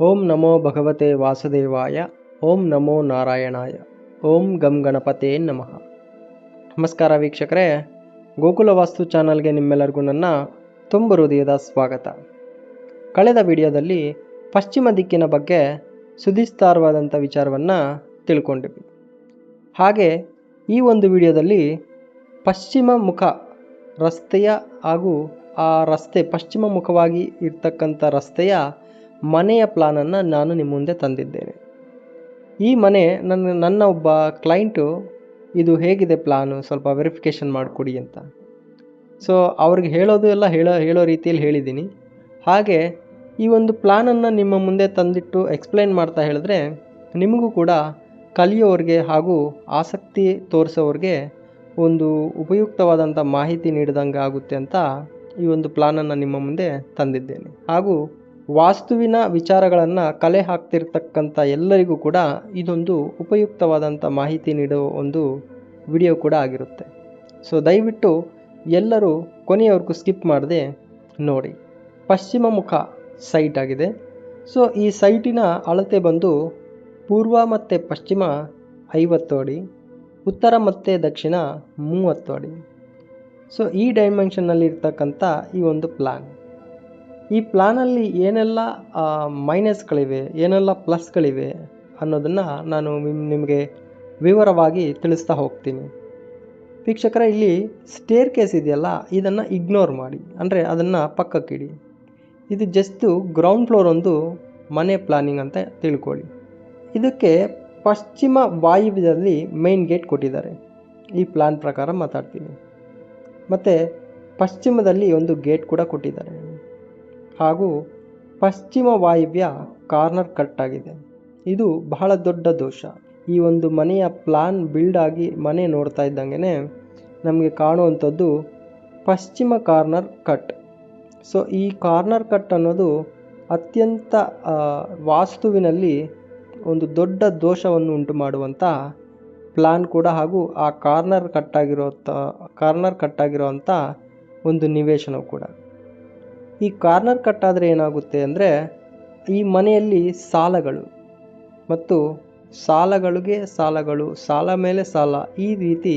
ಓಂ ನಮೋ ಭಗವತೆ ವಾಸುದೇವಾಯ. ಓಂ ನಮೋ ನಾರಾಯಣಾಯ. ಓಂ ಗಂ ಗಣಪತೇ ನಮಃ. ನಮಸ್ಕಾರ ವೀಕ್ಷಕರೇ, ಗೋಕುಲ ವಾಸ್ತು ಚಾನಲ್ಗೆ ನಿಮ್ಮೆಲ್ಲರಿಗೂ ನನ್ನ ತುಂಬ ಹೃದಯದ ಸ್ವಾಗತ. ಕಳೆದ ವಿಡಿಯೋದಲ್ಲಿ ಪಶ್ಚಿಮ ದಿಕ್ಕಿನ ಬಗ್ಗೆ ಸುಧಿಸ್ತಾರವಾದಂಥ ವಿಚಾರವನ್ನು ತಿಳ್ಕೊಂಡಿವಿ. ಹಾಗೆ ಈ ಒಂದು ವಿಡಿಯೋದಲ್ಲಿ ಪಶ್ಚಿಮ ಮುಖ ರಸ್ತೆಯ ಹಾಗೂ ಆ ರಸ್ತೆ ಪಶ್ಚಿಮ ಮುಖವಾಗಿ ಇರ್ತಕ್ಕಂಥ ರಸ್ತೆಯ ಮನೆಯ ಪ್ಲಾನನ್ನು ನಾನು ನಿಮ್ಮ ಮುಂದೆ ತಂದಿದ್ದೇನೆ. ಈ ಮನೆ ನನ್ನ ಒಬ್ಬ ಕ್ಲೈಂಟು ಇದು ಹೇಗಿದೆ ಪ್ಲಾನು ಸ್ವಲ್ಪ ವೆರಿಫಿಕೇಷನ್ ಮಾಡಿಕೊಡಿ ಅಂತ. ಸೊ ಅವ್ರಿಗೆ ಹೇಳೋದು ಎಲ್ಲ ಹೇಳೋ ರೀತಿಯಲ್ಲಿ ಹೇಳಿದ್ದೀನಿ. ಹಾಗೆ ಈ ಒಂದು ಪ್ಲಾನನ್ನು ನಿಮ್ಮ ಮುಂದೆ ತಂದಿಟ್ಟು ಎಕ್ಸ್ಪ್ಲೈನ್ ಮಾಡ್ತಾ ಹೇಳಿದ್ರೆ ನಿಮಗೂ ಕೂಡ ಕಲಿಯೋರಿಗೆ ಹಾಗೂ ಆಸಕ್ತಿ ತೋರಿಸೋರಿಗೆ ಒಂದು ಉಪಯುಕ್ತವಾದಂಥ ಮಾಹಿತಿ ನೀಡಿದಂಗೆ ಆಗುತ್ತೆ ಅಂತ ಈ ಒಂದು ಪ್ಲಾನನ್ನು ನಿಮ್ಮ ಮುಂದೆ ತಂದಿದ್ದೇನೆ. ಹಾಗೂ ವಾಸ್ತುವಿನ ವಿಚಾರಗಳನ್ನು ಕಲೆ ಹಾಕ್ತಿರ್ತಕ್ಕಂಥ ಎಲ್ಲರಿಗೂ ಕೂಡ ಇದೊಂದು ಉಪಯುಕ್ತವಾದಂಥ ಮಾಹಿತಿ ನೀಡೋ ಒಂದು ವಿಡಿಯೋ ಕೂಡ ಆಗಿರುತ್ತೆ. ಸೊ ದಯವಿಟ್ಟು ಎಲ್ಲರೂ ಕೊನೆಯವರೆಗೂ ಸ್ಕಿಪ್ ಮಾಡದೆ ನೋಡಿ. ಪಶ್ಚಿಮ ಮುಖ ಸೈಟ್ ಆಗಿದೆ. ಸೊ ಈ ಸೈಟಿನ ಅಳತೆ ಬಂದು ಪೂರ್ವ ಮತ್ತು ಪಶ್ಚಿಮ 50 ಅಡಿ, ಉತ್ತರ ಮತ್ತು ದಕ್ಷಿಣ 30 ಅಡಿ. ಸೊ ಈ ಡೈಮೆನ್ಷನ್ನಲ್ಲಿ ಇರ್ತಕ್ಕಂಥ ಈ ಒಂದು ಪ್ಲಾನ್. ಈ ಪ್ಲಾನಲ್ಲಿ ಏನೆಲ್ಲ ಮೈನಸ್ಗಳಿವೆ, ಏನೆಲ್ಲ ಪ್ಲಸ್ಗಳಿವೆ ಅನ್ನೋದನ್ನು ನಾನು ನಿಮಗೆ ವಿವರವಾಗಿ ತಿಳಿಸ್ತಾ ಹೋಗ್ತೀನಿ. ವೀಕ್ಷಕರ, ಇಲ್ಲಿ ಸ್ಟೇರ್ ಕೇಸ್ ಇದೆಯಲ್ಲ, ಇದನ್ನು ಇಗ್ನೋರ್ ಮಾಡಿ, ಅಂದರೆ ಅದನ್ನು ಪಕ್ಕಕ್ಕಿಡಿ. ಇದು ಜಸ್ಟು ಗ್ರೌಂಡ್ ಫ್ಲೋರ್ ಒಂದು ಮನೆ ಪ್ಲಾನಿಂಗ್ ಅಂತ ತಿಳ್ಕೊಳ್ಳಿ. ಇದಕ್ಕೆ ಪಶ್ಚಿಮ ವಾಯುವ್ಯದಲ್ಲಿ ಮೇನ್ ಗೇಟ್ ಕೊಟ್ಟಿದ್ದಾರೆ. ಈ ಪ್ಲಾನ್ ಪ್ರಕಾರ ಮಾತಾಡ್ತೀನಿ. ಮತ್ತು ಪಶ್ಚಿಮದಲ್ಲಿ ಒಂದು ಗೇಟ್ ಕೂಡ ಕೊಟ್ಟಿದ್ದಾರೆ. ಹಾಗೂ ಪಶ್ಚಿಮ ವಾಯುವ್ಯ ಕಾರ್ನರ್ ಕಟ್ ಆಗಿದೆ. ಇದು ಬಹಳ ದೊಡ್ಡ ದೋಷ. ಈ ಒಂದು ಮನೆಯ ಪ್ಲಾನ್ ಬಿಲ್ಡ್ ಆಗಿ ಮನೆ ನೋಡ್ತಾ ಇದ್ದಂಗೆ ನಮಗೆ ಕಾಣುವಂಥದ್ದು ಪಶ್ಚಿಮ ಕಾರ್ನರ್ ಕಟ್. ಸೊ ಈ ಕಾರ್ನರ್ ಕಟ್ ಅನ್ನೋದು ಅತ್ಯಂತ ವಾಸ್ತುವಿನಲ್ಲಿ ಒಂದು ದೊಡ್ಡ ದೋಷವನ್ನು ಉಂಟು ಮಾಡುವಂಥ ಪ್ಲಾನ್ ಕೂಡ, ಹಾಗೂ ಆ ಕಾರ್ನರ್ ಕಟ್ಟಾಗಿರೋವಂಥ ಒಂದು ನಿವೇಶನವು ಕೂಡ. ಈ ಕಾರ್ನರ್ ಕಟ್ ಆದರೆ ಏನಾಗುತ್ತೆ ಅಂದರೆ ಈ ಮನೆಯಲ್ಲಿ ಸಾಲಗಳು ಮತ್ತು ಸಾಲಗಳಿಗೆ ಸಾಲಗಳು, ಸಾಲ ಮೇಲೆ ಸಾಲ, ಈ ರೀತಿ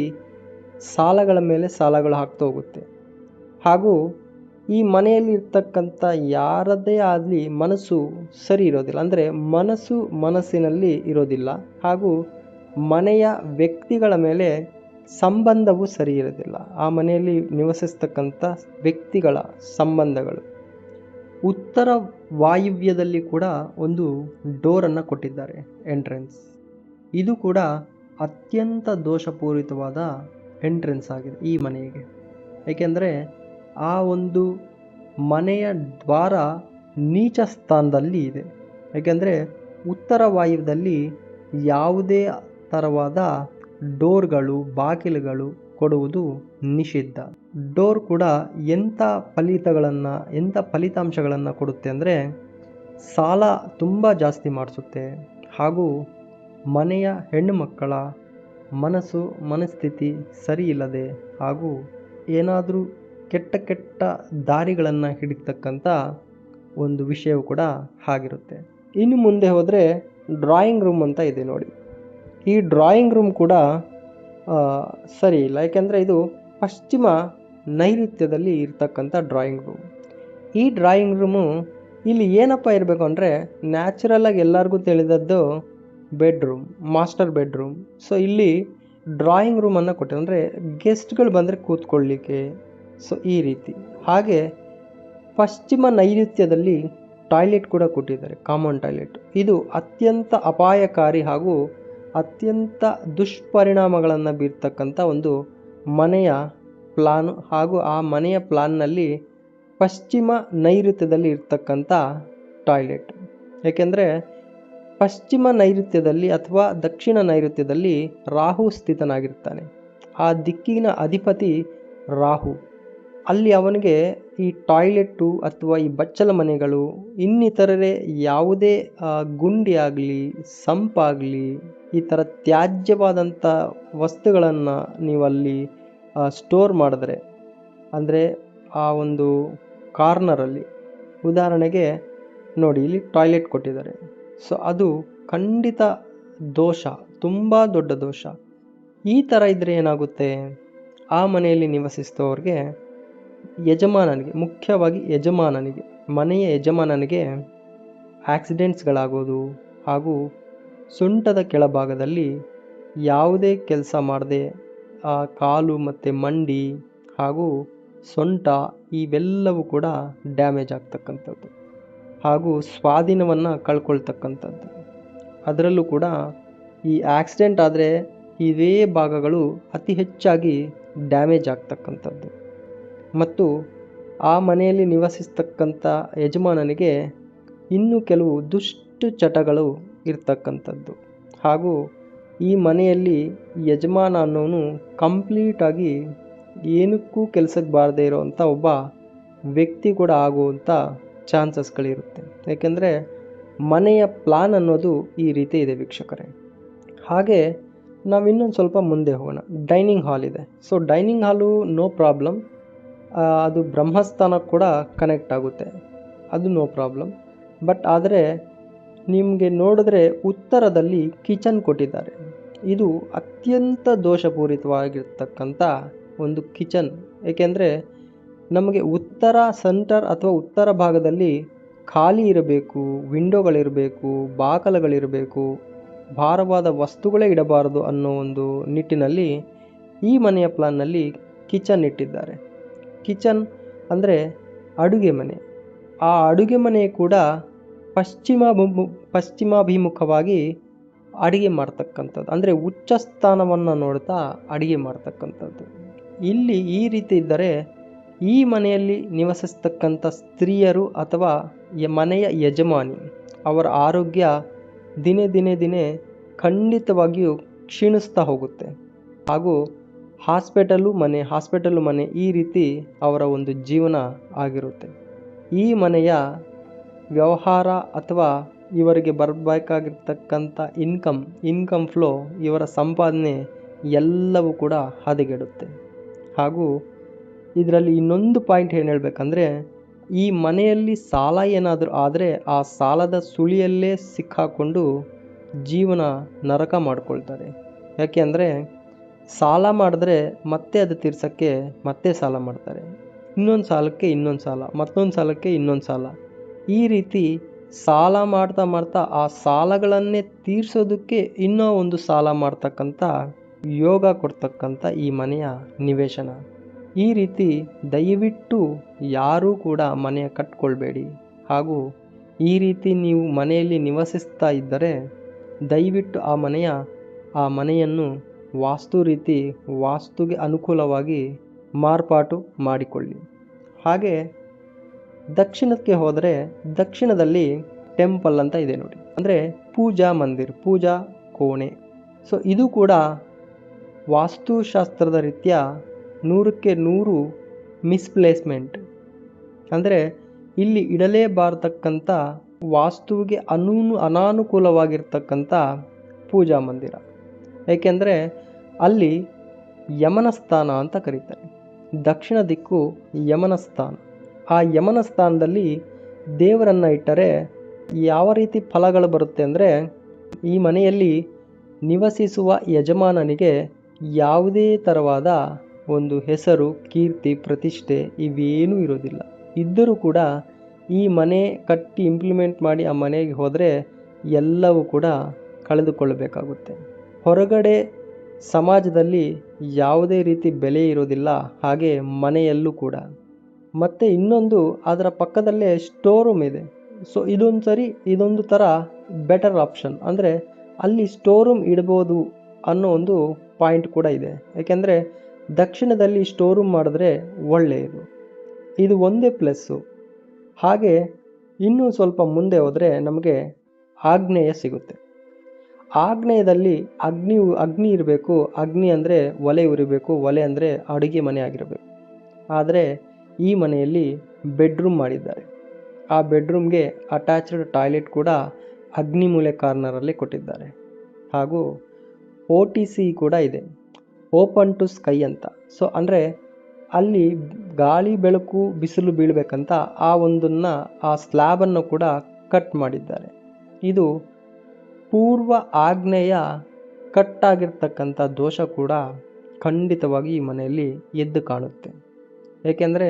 ಸಾಲಗಳ ಮೇಲೆ ಸಾಲಗಳು ಆಗ್ತಾ ಹೋಗುತ್ತೆ. ಹಾಗೂ ಈ ಮನೆಯಲ್ಲಿ ಇರ್ತಕ್ಕಂಥ ಯಾರದ್ದೇ ಆಗಲಿ ಮನಸ್ಸು ಸರಿ ಇರೋದಿಲ್ಲ, ಅಂದರೆ ಮನಸ್ಸಿನಲ್ಲಿ ಇರೋದಿಲ್ಲ. ಹಾಗೂ ಮನೆಯ ವ್ಯಕ್ತಿಗಳ ಮೇಲೆ ಸಂಬಂಧವು ಸರಿ ಇರೋದಿಲ್ಲ. ಆ ಮನೆಯಲ್ಲಿ ನಿವಸಿಸ್ತಕ್ಕಂಥ ವ್ಯಕ್ತಿಗಳ ಸಂಬಂಧಗಳು. ಉತ್ತರ ವಾಯುವ್ಯದಲ್ಲಿ ಕೂಡ ಒಂದು ಡೋರನ್ನು ಕೊಟ್ಟಿದ್ದಾರೆ, ಎಂಟ್ರೆನ್ಸ್. ಇದು ಕೂಡ ಅತ್ಯಂತ ದೋಷಪೂರಿತವಾದ ಎಂಟ್ರೆನ್ಸ್ ಆಗಿದೆ ಈ ಮನೆಗೆ. ಏಕೆಂದರೆ ಆ ಒಂದು ಮನೆಯ ದ್ವಾರ ನೀಚ ಸ್ಥಾನದಲ್ಲಿ ಇದೆ. ಏಕೆಂದರೆ ಉತ್ತರ ವಾಯುವ್ಯದಲ್ಲಿ ಯಾವುದೇ ಥರವಾದ ಡೋರ್ಗಳು, ಬಾಗಿಲುಗಳು ಕೊಡುವುದು ನಿಷಿದ್ಧ. ಡೋರ್ ಕೂಡ ಎಂಥ ಫಲಿತಾಂಶಗಳನ್ನು ಕೊಡುತ್ತೆ ಅಂದರೆ ಸಾಲ ತುಂಬ ಜಾಸ್ತಿ ಮಾಡಿಸುತ್ತೆ. ಹಾಗೂ ಮನೆಯ ಹೆಣ್ಣು ಮಕ್ಕಳ ಮನಸ್ಥಿತಿ ಸರಿ ಇಲ್ಲದೆ, ಹಾಗೂ ಏನಾದರೂ ಕೆಟ್ಟ ದಾರಿಗಳನ್ನು ಹಿಡಿತಕ್ಕಂಥ ಒಂದು ವಿಷಯವು ಕೂಡ ಆಗಿರುತ್ತೆ. ಇನ್ನು ಮುಂದೆ ಹೋದರೆ ಡ್ರಾಯಿಂಗ್ ರೂಮ್ ಅಂತ ಇದೆ ನೋಡಿ. ಈ ಡ್ರಾಯಿಂಗ್ ರೂಮ್ ಕೂಡ ಸರಿ ಇಲ್ಲ. ಯಾಕೆಂದರೆ ಇದು ಪಶ್ಚಿಮ ನೈಋತ್ಯದಲ್ಲಿ ಇರ್ತಕ್ಕಂಥ ಡ್ರಾಯಿಂಗ್ ರೂಮ್. ಈ ಡ್ರಾಯಿಂಗ್ ರೂಮು ಇಲ್ಲಿ ಏನಪ್ಪ ಇರಬೇಕು ಅಂದರೆ ನ್ಯಾಚುರಲಾಗಿ ಎಲ್ಲರಿಗೂ ತಿಳಿದದ್ದು ಬೆಡ್ರೂಮ್, ಮಾಸ್ಟರ್ ಬೆಡ್ರೂಮ್. ಸೊ ಇಲ್ಲಿ ಡ್ರಾಯಿಂಗ್ ರೂಮನ್ನು ಕೊಟ್ಟಿದ್ದಾರೆ, ಅಂದರೆ ಗೆಸ್ಟ್ಗಳು ಬಂದರೆ ಕೂತ್ಕೊಳ್ಳಿಕ್ಕೆ. ಸೊ ಈ ರೀತಿ. ಹಾಗೆ ಪಶ್ಚಿಮ ನೈಋತ್ಯದಲ್ಲಿ ಟಾಯ್ಲೆಟ್ ಕೂಡ ಕೊಟ್ಟಿದ್ದಾರೆ, ಕಾಮನ್ ಟಾಯ್ಲೆಟ್. ಇದು ಅತ್ಯಂತ ಅಪಾಯಕಾರಿ ಹಾಗೂ ಅತ್ಯಂತ ದುಷ್ಪರಿಣಾಮಗಳನ್ನು ಬೀರ್ತಕ್ಕಂಥ ಒಂದು ಮನೆಯ ಪ್ಲಾನು. ಹಾಗೂ ಆ ಮನೆಯ ಪ್ಲಾನ್ನಲ್ಲಿ ಪಶ್ಚಿಮ ನೈಋತ್ಯದಲ್ಲಿ ಇರ್ತಕ್ಕಂಥ ಟಾಯ್ಲೆಟ್. ಏಕೆಂದರೆ ಪಶ್ಚಿಮ ನೈಋತ್ಯದಲ್ಲಿ ಅಥವಾ ದಕ್ಷಿಣ ನೈಋತ್ಯದಲ್ಲಿ ರಾಹು ಸ್ಥಿತನಾಗಿರ್ತಾನೆ. ಆ ದಿಕ್ಕಿನ ಅಧಿಪತಿ ರಾಹು. ಅಲ್ಲಿ ಅವನಿಗೆ ಈ ಟಾಯ್ಲೆಟ್ಟು ಅಥವಾ ಈ ಬಚ್ಚಲ ಮನೆಗಳು, ಇನ್ನಿತರರೆ ಯಾವುದೇ ಗುಂಡಿ ಆಗಲಿ, ಸಂಪಾಗಲಿ, ಈ ಥರ ತ್ಯಾಜ್ಯವಾದಂಥ ವಸ್ತುಗಳನ್ನು ನೀವಲ್ಲಿ ಸ್ಟೋರ್ ಮಾಡಿದ್ರೆ, ಅಂದರೆ ಆ ಒಂದು ಕಾರ್ನರಲ್ಲಿ, ಉದಾಹರಣೆಗೆ ನೋಡಿ ಇಲ್ಲಿ ಟಾಯ್ಲೆಟ್ ಕೊಟ್ಟಿದ್ದಾರೆ. ಸೊ ಅದು ಖಂಡಿತ ದೋಷ, ತುಂಬ ದೊಡ್ಡ ದೋಷ. ಈ ಥರ ಇದ್ದರೆ ಏನಾಗುತ್ತೆ, ಆ ಮನೆಯಲ್ಲಿ ನಿವಸಿಸುವವ್ರಿಗೆ ಯಜಮಾನನಿಗೆ, ಮುಖ್ಯವಾಗಿ ಯಜಮಾನನಿಗೆ, ಮನೆಯ ಯಜಮಾನನಿಗೆ ಆಕ್ಸಿಡೆಂಟ್ಸ್ಗಳಾಗೋದು ಹಾಗೂ ಸೊಂಟದ ಕೆಳಭಾಗದಲ್ಲಿ ಯಾವುದೇ ಕೆಲಸ ಮಾಡದೆ ಕಾಲು ಮತ್ತು ಮಂಡಿ ಹಾಗೂ ಸೊಂಟ ಇವೆಲ್ಲವೂ ಕೂಡ ಡ್ಯಾಮೇಜ್ ಆಗ್ತಕ್ಕಂಥದ್ದು ಹಾಗೂ ಸ್ವಾಧೀನವನ್ನು ಕಳ್ಕೊಳ್ತಕ್ಕಂಥದ್ದು. ಅದರಲ್ಲೂ ಕೂಡ ಈ ಆಕ್ಸಿಡೆಂಟ್ ಆದರೆ ಇವೇ ಭಾಗಗಳು ಅತಿ ಹೆಚ್ಚಾಗಿ ಡ್ಯಾಮೇಜ್ ಆಗ್ತಕ್ಕಂಥದ್ದು ಮತ್ತು ಆ ಮನೆಯಲ್ಲಿ ನಿವಸಿಸ್ತಕ್ಕಂಥ ಯಜಮಾನನಿಗೆ ಇನ್ನೂ ಕೆಲವು ದುಷ್ಟ ಚಟಗಳು ಇರ್ತಕ್ಕಂಥದ್ದು ಹಾಗೂ ಈ ಮನೆಯಲ್ಲಿ ಯಜಮಾನ ಅನ್ನೋನು ಕಂಪ್ಲೀಟಾಗಿ ಏನಕ್ಕೂ ಕೆಲಸಕ್ಕೆ ಬಾರದೇ ಇರೋವಂಥ ಒಬ್ಬ ವ್ಯಕ್ತಿ ಕೂಡ ಆಗುವಂಥ ಚಾನ್ಸಸ್ಗಳಿರುತ್ತೆ. ಏಕೆಂದರೆ ಮನೆಯ ಪ್ಲಾನ್ ಅನ್ನೋದು ಈ ರೀತಿ ಇದೆ ವೀಕ್ಷಕರೇ. ಹಾಗೆ ನಾವು ಇನ್ನೊಂದು ಸ್ವಲ್ಪ ಮುಂದೆ ಹೋಗೋಣ. ಡೈನಿಂಗ್ ಹಾಲ್ ಇದೆ. So dining hall no problem, ಅದು ಬ್ರಹ್ಮಸ್ಥಾನ ಕೂಡ ಕನೆಕ್ಟ್ ಆಗುತ್ತೆ, ಅದು ನೋ ಪ್ರಾಬ್ಲಮ್. ಬಟ್ ಆದರೆ ನಿಮಗೆ ನೋಡಿದ್ರೆ ಉತ್ತರದಲ್ಲಿ ಕಿಚನ್ ಕೊಟ್ಟಿದ್ದಾರೆ. ಇದು ಅತ್ಯಂತ ದೋಷಪೂರಿತವಾಗಿರ್ತಕ್ಕಂಥ ಒಂದು ಕಿಚನ್. ಏಕೆಂದರೆ ನಮಗೆ ಉತ್ತರ ಸೆಂಟರ್ ಅಥವಾ ಉತ್ತರ ಭಾಗದಲ್ಲಿ ಖಾಲಿ ಇರಬೇಕು, ವಿಂಡೋಗಳಿರಬೇಕು, ಬಾಕಲುಗಳಿರಬೇಕು, ಭಾರವಾದ ವಸ್ತುಗಳೇ ಇಡಬಾರದು ಅನ್ನೋ ಒಂದು ನಿಟ್ಟಿನಲ್ಲಿ ಈ ಮನೆಯ ಪ್ಲಾನ್ನಲ್ಲಿ ಕಿಚನ್ ಇಟ್ಟಿದ್ದಾರೆ. ಕಿಚನ್ ಅಂದರೆ ಅಡುಗೆ ಮನೆ. ಆ ಅಡುಗೆ ಮನೆ ಕೂಡ ಪಶ್ಚಿಮಾಭಿಮುಖವಾಗಿ ಅಡಿಗೆ ಮಾಡ್ತಕ್ಕಂಥದ್ದು, ಅಂದರೆ ಉಚ್ಚ ಸ್ಥಾನವನ್ನು ನೋಡ್ತಾ ಅಡಿಗೆ ಮಾಡ್ತಕ್ಕಂಥದ್ದು. ಇಲ್ಲಿ ಈ ರೀತಿ ಇದ್ದರೆ ಈ ಮನೆಯಲ್ಲಿ ನಿವಸಿಸ್ತಕ್ಕಂಥ ಸ್ತ್ರೀಯರು ಅಥವಾ ಮನೆಯ ಯಜಮಾನಿ ಅವರ ಆರೋಗ್ಯ ದಿನೇ ದಿನೇ ದಿನೇ ಖಂಡಿತವಾಗಿಯೂ ಕ್ಷೀಣಿಸ್ತಾ ಹೋಗುತ್ತೆ ಹಾಗೂ ಹಾಸ್ಪಿಟಲ್ಲು ಮನೆ ಈ ರೀತಿ ಅವರ ಒಂದು ಜೀವನ ಆಗಿರುತ್ತೆ. ಈ ಮನೆಯ ವ್ಯವಹಾರ ಅಥವಾ ಇವರಿಗೆ ಬರಬೇಕಾಗಿರ್ತಕ್ಕಂಥ ಇನ್ಕಮ್ ಫ್ಲೋ, ಇವರ ಸಂಪಾದನೆ ಎಲ್ಲವೂ ಕೂಡ ಹದಗೆಡುತ್ತೆ. ಹಾಗೂ ಇದರಲ್ಲಿ ಇನ್ನೊಂದು ಪಾಯಿಂಟ್ ಏನು ಹೇಳಬೇಕಂದ್ರೆ, ಈ ಮನೆಯಲ್ಲಿ ಸಾಲ ಏನಾದರೂ ಆದರೆ ಆ ಸಾಲದ ಸುಳಿಯಲ್ಲೇ ಸಿಕ್ಕಾಕೊಂಡು ಜೀವನ ನರಕ ಮಾಡ್ಕೊಳ್ತಾರೆ. ಯಾಕೆ ಅಂದರೆ ಸಾಲ ಮಾಡಿದ್ರೆ ಮತ್ತೆ ಅದು ತೀರ್ಸೋಕ್ಕೆ ಮತ್ತೆ ಸಾಲ ಮಾಡ್ತಾರೆ, ಇನ್ನೊಂದು ಸಾಲಕ್ಕೆ ಇನ್ನೊಂದು ಸಾಲ, ಮತ್ತೊಂದು ಸಾಲಕ್ಕೆ ಇನ್ನೊಂದು ಸಾಲ. ಈ ರೀತಿ ಸಾಲ ಮಾಡ್ತಾ ಆ ಸಾಲಗಳನ್ನೇ ತೀರ್ಸೋದಕ್ಕೆ ಇನ್ನೂ ಒಂದು ಸಾಲ ಮಾಡ್ತಕ್ಕಂಥ ಯೋಗ ಕೊಡ್ತಕ್ಕಂಥ ಈ ಮನೆಯ ನಿವೇಶನ. ಈ ರೀತಿ ದಯವಿಟ್ಟು ಯಾರೂ ಕೂಡ ಮನೆಯ ಕಟ್ಕೊಳ್ಬೇಡಿ. ಹಾಗೂ ಈ ರೀತಿ ನೀವು ಮನೆಯಲ್ಲಿ ನಿವಸಿಸ್ತಾ ಇದ್ದರೆ ದಯವಿಟ್ಟು ಆ ಮನೆಯನ್ನು ವಾಸ್ತುಗೆ ಅನುಕೂಲವಾಗಿ ಮಾರ್ಪಾಟು ಮಾಡಿಕೊಳ್ಳಿ. ಹಾಗೆ ದಕ್ಷಿಣಕ್ಕೆ ಹೋದರೆ ದಕ್ಷಿಣದಲ್ಲಿ ಟೆಂಪಲ್ ಅಂತ ಇದೆ ನೋಡಿ, ಅಂದರೆ ಪೂಜಾ ಮಂದಿರ್, ಪೂಜಾ ಕೋಣೆ. ಸೊ ಇದು ಕೂಡ ವಾಸ್ತುಶಾಸ್ತ್ರದ ರೀತ್ಯ 100ಕ್ಕೆ 100 ಮಿಸ್ಪ್ಲೇಸ್ಮೆಂಟ್. ಅಂದರೆ ಇಲ್ಲಿ ಇಡಲೇಬಾರತಕ್ಕಂಥ ವಾಸ್ತುವಿಗೆ ಅನಾನುಕೂಲವಾಗಿರ್ತಕ್ಕಂಥ ಪೂಜಾ ಮಂದಿರ. ಏಕೆಂದರೆ ಅಲ್ಲಿ ಯಮನ ಸ್ಥಾನ ಅಂತ ಕರೀತಾರೆ. ದಕ್ಷಿಣ ದಿಕ್ಕು ಯಮನ ಸ್ಥಾನ. ಆ ಯಮನ ಸ್ಥಾನದಲ್ಲಿ ದೇವರನ್ನು ಇಟ್ಟರೆ ಯಾವ ರೀತಿ ಫಲಗಳು ಬರುತ್ತೆ ಅಂದರೆ, ಈ ಮನೆಯಲ್ಲಿ ನಿವಸಿಸುವ ಯಜಮಾನನಿಗೆ ಯಾವುದೇ ಥರವಾದ ಒಂದು ಹೆಸರು, ಕೀರ್ತಿ, ಪ್ರತಿಷ್ಠೆ ಇವೇನೂ ಇರೋದಿಲ್ಲ. ಇದ್ದರೂ ಕೂಡ ಈ ಮನೆ ಕಟ್ಟಿ ಇಂಪ್ಲಿಮೆಂಟ್ ಮಾಡಿ ಆ ಮನೆಗೆ ಹೋದರೆ ಎಲ್ಲವೂ ಕೂಡ ಕಳೆದುಕೊಳ್ಳಬೇಕಾಗುತ್ತೆ. ಹೊರಗಡೆ ಸಮಾಜದಲ್ಲಿ ಯಾವುದೇ ರೀತಿ ಬೆಲೆ ಇರೋದಿಲ್ಲ, ಹಾಗೆ ಮನೆಯಲ್ಲೂ ಕೂಡ. ಮತ್ತು ಇನ್ನೊಂದು ಅದರ ಪಕ್ಕದಲ್ಲೇ ಸ್ಟೋರ್ ರೂಮ್ ಇದೆ. ಸೊ ಇದೊಂದು ಥರ ಬೆಟರ್ ಆಪ್ಷನ್. ಅಂದರೆ ಅಲ್ಲಿ ಸ್ಟೋರ್ ರೂಮ್ ಇಡ್ಬೋದು ಅನ್ನೋ ಒಂದು ಪಾಯಿಂಟ್ ಕೂಡ ಇದೆ. ಏಕೆಂದರೆ ದಕ್ಷಿಣದಲ್ಲಿ ಸ್ಟೋರ್ ರೂಮ್ ಮಾಡಿದ್ರೆ ಒಳ್ಳೆಯದು. ಇದು ಒಂದೇ ಪ್ಲಸ್ಸು. ಹಾಗೆ ಇನ್ನೂ ಸ್ವಲ್ಪ ಮುಂದೆ ಹೋದರೆ ನಮಗೆ ಆಗ್ನೇಯ ಸಿಗುತ್ತೆ. ಆಗ್ನೇಯದಲ್ಲಿ ಅಗ್ನಿ ಇರಬೇಕು. ಅಗ್ನಿ ಅಂದರೆ ಒಲೆ ಉರಿಬೇಕು, ಒಲೆ ಅಂದರೆ ಅಡುಗೆ ಮನೆ ಆಗಿರಬೇಕು. ಆದರೆ ಈ ಮನೆಯಲ್ಲಿ ಬೆಡ್ರೂಮ್ ಮಾಡಿದ್ದಾರೆ. ಆ ಬೆಡ್ರೂಮ್ಗೆ ಅಟ್ಯಾಚ್ಡ್ ಟಾಯ್ಲೆಟ್ ಕೂಡ ಅಗ್ನಿ ಮೂಲೆ ಕಾರ್ನರಲ್ಲಿ ಕೊಟ್ಟಿದ್ದಾರೆ. ಹಾಗೂ OTC ಕೂಡ ಇದೆ, ಓಪನ್ ಟು ಸ್ಕೈ ಅಂತ. ಸೊ ಅಂದರೆ ಅಲ್ಲಿ ಗಾಳಿ ಬೆಳಕು ಬಿಸಿಲು ಬೀಳಬೇಕಂತ ಆ ಸ್ಲ್ಯಾಬನ್ನು ಕೂಡ ಕಟ್ ಮಾಡಿದ್ದಾರೆ. ಇದು ಪೂರ್ವ ಆಗ್ನೇಯ ಕಟ್ ಆಗಿರ್ತಕ್ಕಂಥ ದೋಷ ಕೂಡ ಖಂಡಿತವಾಗಿ ಈ ಮನೆಯಲ್ಲಿ ಎದ್ದು ಕಾಣುತ್ತೆ. ಏಕೆಂದರೆ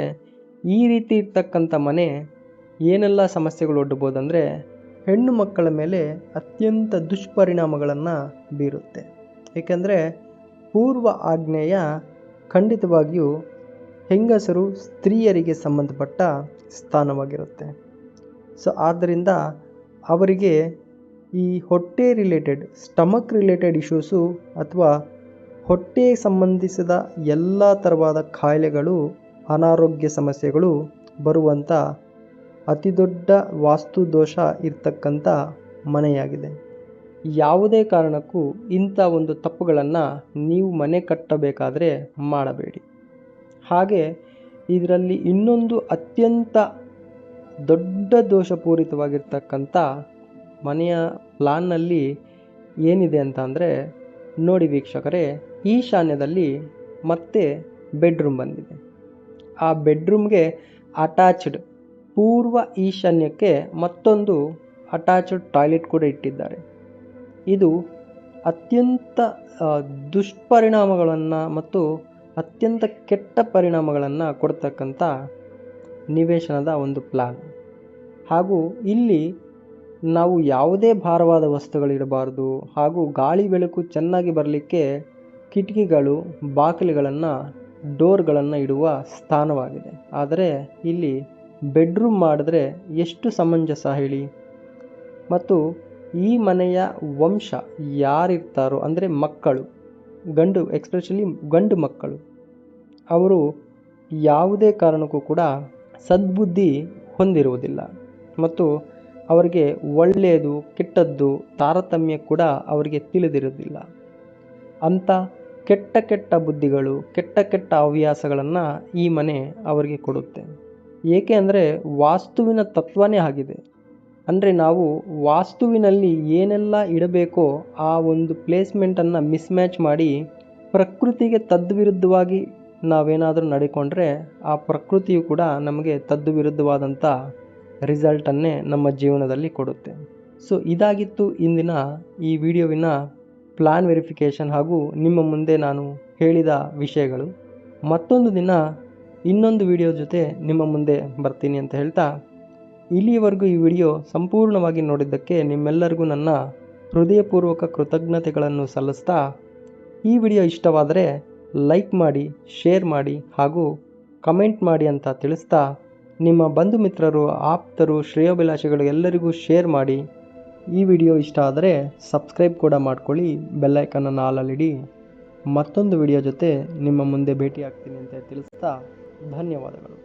ಈ ರೀತಿ ಇರ್ತಕ್ಕಂಥ ಮನೆ ಏನೆಲ್ಲ ಸಮಸ್ಯೆಗಳು ಒಡ್ಡಬಹುದಂದರೆ ಹೆಣ್ಣು ಮಕ್ಕಳ ಮೇಲೆ ಅತ್ಯಂತ ದುಷ್ಪರಿಣಾಮಗಳನ್ನು ಬೀರುತ್ತೆ. ಏಕೆಂದರೆ ಪೂರ್ವ ಆಗ್ನೇಯ ಖಂಡಿತವಾಗಿಯೂ ಹೆಂಗಸರು ಸ್ತ್ರೀಯರಿಗೆ ಸಂಬಂಧಪಟ್ಟ ಸ್ಥಾನವಾಗಿರುತ್ತೆ. ಸೊ ಆದ್ದರಿಂದ ಅವರಿಗೆ ಈ ಹೊಟ್ಟೆ ರಿಲೇಟೆಡ್, ಸ್ಟಮಕ್ ರಿಲೇಟೆಡ್ ಇಶ್ಯೂಸು ಅಥವಾ ಹೊಟ್ಟೆ ಸಂಬಂಧಿಸಿದ ಎಲ್ಲ ಥರವಾದ ಕಾಯಿಲೆಗಳು, ಅನಾರೋಗ್ಯ ಸಮಸ್ಯೆಗಳು ಬರುವಂಥ ಅತಿ ದೊಡ್ಡ ವಾಸ್ತು ದೋಷ ಇರ್ತಕ್ಕಂಥ ಮನೆಯಾಗಿದೆ. ಯಾವುದೇ ಕಾರಣಕ್ಕೂ ಇಂಥ ಒಂದು ತಪ್ಪುಗಳನ್ನು ನೀವು ಮನೆ ಕಟ್ಟಬೇಕಾದ್ರೆ ಮಾಡಬೇಡಿ. ಹಾಗೆ ಇದರಲ್ಲಿ ಇನ್ನೊಂದು ಅತ್ಯಂತ ದೊಡ್ಡ ದೋಷಪೂರಿತವಾಗಿರ್ತಕ್ಕಂಥ ಮನೆಯ ಪ್ಲಾನ್ನಲ್ಲಿ ಏನಿದೆ ಅಂತ ಅಂದರೆ, ನೋಡಿ ವೀಕ್ಷಕರೇ, ಈಶಾನ್ಯದಲ್ಲಿ ಮತ್ತೆ ಬೆಡ್ರೂಮ್ ಬಂದಿದೆ. ಆ ಬೆಡ್ರೂಮ್ಗೆ ಅಟ್ಯಾಚ್ಡ್ ಪೂರ್ವ ಈಶಾನ್ಯಕ್ಕೆ ಮತ್ತೊಂದು ಅಟ್ಯಾಚ್ಡ್ ಟಾಯ್ಲೆಟ್ ಕೂಡ ಇಟ್ಟಿದ್ದಾರೆ. ಇದು ಅತ್ಯಂತ ದುಷ್ಪರಿಣಾಮಗಳನ್ನು ಮತ್ತು ಅತ್ಯಂತ ಕೆಟ್ಟ ಪರಿಣಾಮಗಳನ್ನು ಕೊಡ್ತಕ್ಕಂಥ ನಿವೇಶನದ ಒಂದು ಪ್ಲಾನ್. ಹಾಗೂ ಇಲ್ಲಿ ನಾವು ಯಾವುದೇ ಭಾರವಾದ ವಸ್ತುಗಳಿಡಬಾರ್ದು. ಹಾಗೂ ಗಾಳಿ ಬೆಳಕು ಚೆನ್ನಾಗಿ ಬರಲಿಕ್ಕೆ ಕಿಟಕಿಗಳು, ಬಾಗಿಲುಗಳನ್ನು, ಡೋರ್ಗಳನ್ನು ಇಡುವ ಸ್ಥಾನವಾಗಿದೆ. ಆದರೆ ಇಲ್ಲಿ ಬೆಡ್ರೂಮ್ ಮಾಡಿದ್ರೆ ಎಷ್ಟು ಸಮಂಜಸ ಹೇಳಿ. ಮತ್ತು ಈ ಮನೆಯ ವಂಶ ಯಾರಿರ್ತಾರೋ ಅಂದರೆ ಮಕ್ಕಳು, ಎಸ್ಪೆಷಲಿ ಗಂಡು ಮಕ್ಕಳು, ಅವರು ಯಾವುದೇ ಕಾರಣಕ್ಕೂ ಕೂಡ ಸದ್ಬುದ್ಧಿ ಹೊಂದಿರುವುದಿಲ್ಲ ಮತ್ತು ಅವರಿಗೆ ಒಳ್ಳೆಯದು ಕೆಟ್ಟದ್ದು ತಾರತಮ್ಯ ಕೂಡ ಅವರಿಗೆ ತಿಳಿದಿರುವುದಿಲ್ಲ. ಅಂಥ ಕೆಟ್ಟ ಕೆಟ್ಟ ಬುದ್ಧಿಗಳು, ಕೆಟ್ಟ ಕೆಟ್ಟ ಹವ್ಯಾಸಗಳನ್ನು ಈ ಮನೆ ಅವರಿಗೆ ಕೊಡುತ್ತೆ. ಏಕೆ ಅಂದರೆ ವಾಸ್ತುವಿನ ತತ್ವನೇ ಆಗಿದೆ. ಅಂದರೆ ನಾವು ವಾಸ್ತುವಿನಲ್ಲಿ ಏನೆಲ್ಲ ಇಡಬೇಕೋ ಆ ಒಂದು ಪ್ಲೇಸ್ಮೆಂಟನ್ನು ಮಿಸ್ಮ್ಯಾಚ್ ಮಾಡಿ ಪ್ರಕೃತಿಗೆ ತದ್ವಿರುದ್ಧವಾಗಿ ನಾವೇನಾದರೂ ನಡೆಕೊಂಡ್ರೆ ಆ ಪ್ರಕೃತಿಯು ಕೂಡ ನಮಗೆ ತದ್ವಿರುದ್ಧವಾದಂಥ ರಿಸಲ್ಟನ್ನೇ ನಮ್ಮ ಜೀವನದಲ್ಲಿ ಕೊಡುತ್ತೆ. ಸೊ ಇದಾಗಿತ್ತು ಇಂದಿನ ಈ ವಿಡಿಯೋವಿನ ಪ್ಲಾನ್ ವೆರಿಫಿಕೇಷನ್ ಹಾಗೂ ನಿಮ್ಮ ಮುಂದೆ ನಾನು ಹೇಳಿದ ವಿಷಯಗಳು. ಮತ್ತೊಂದು ದಿನ ಇನ್ನೊಂದು ವಿಡಿಯೋ ಜೊತೆ ನಿಮ್ಮ ಮುಂದೆ ಬರ್ತೀನಿ ಅಂತ ಹೇಳ್ತಾ, ಇಲ್ಲಿಯವರೆಗೂ ಈ ವಿಡಿಯೋ ಸಂಪೂರ್ಣವಾಗಿ ನೋಡಿದ್ದಕ್ಕೆ ನಿಮ್ಮೆಲ್ಲರಿಗೂ ನನ್ನ ಹೃದಯಪೂರ್ವಕ ಕೃತಜ್ಞತೆಗಳನ್ನು ಸಲ್ಲಿಸ್ತಾ, ಈ ವಿಡಿಯೋ ಇಷ್ಟವಾದರೆ ಲೈಕ್ ಮಾಡಿ, ಶೇರ್ ಮಾಡಿ ಹಾಗೂ ಕಮೆಂಟ್ ಮಾಡಿ ಅಂತ ತಿಳಿಸ್ತಾ, ನಿಮ್ಮ ಬಂಧು ಮಿತ್ರರು, ಆಪ್ತರು, ಶ್ರೇಯೋಭಿಲಾಷಿಗಳು ಎಲ್ಲರಿಗೂ ಶೇರ್ ಮಾಡಿ. ಈ ವಿಡಿಯೋ ಇಷ್ಟ ಆದರೆ ಸಬ್ಸ್ಕ್ರೈಬ್ ಕೂಡ ಮಾಡ್ಕೊಳ್ಳಿ, ಬೆಲ್ಲೈಕನನ್ನು ಆಲಲ್ಲಿಡಿ. ಮತ್ತೊಂದು ವಿಡಿಯೋ ಜೊತೆ ನಿಮ್ಮ ಮುಂದೆ ಭೇಟಿ ಆಗ್ತೀನಿ ಅಂತ ತಿಳಿಸ್ತಾ ಧನ್ಯವಾದಗಳು.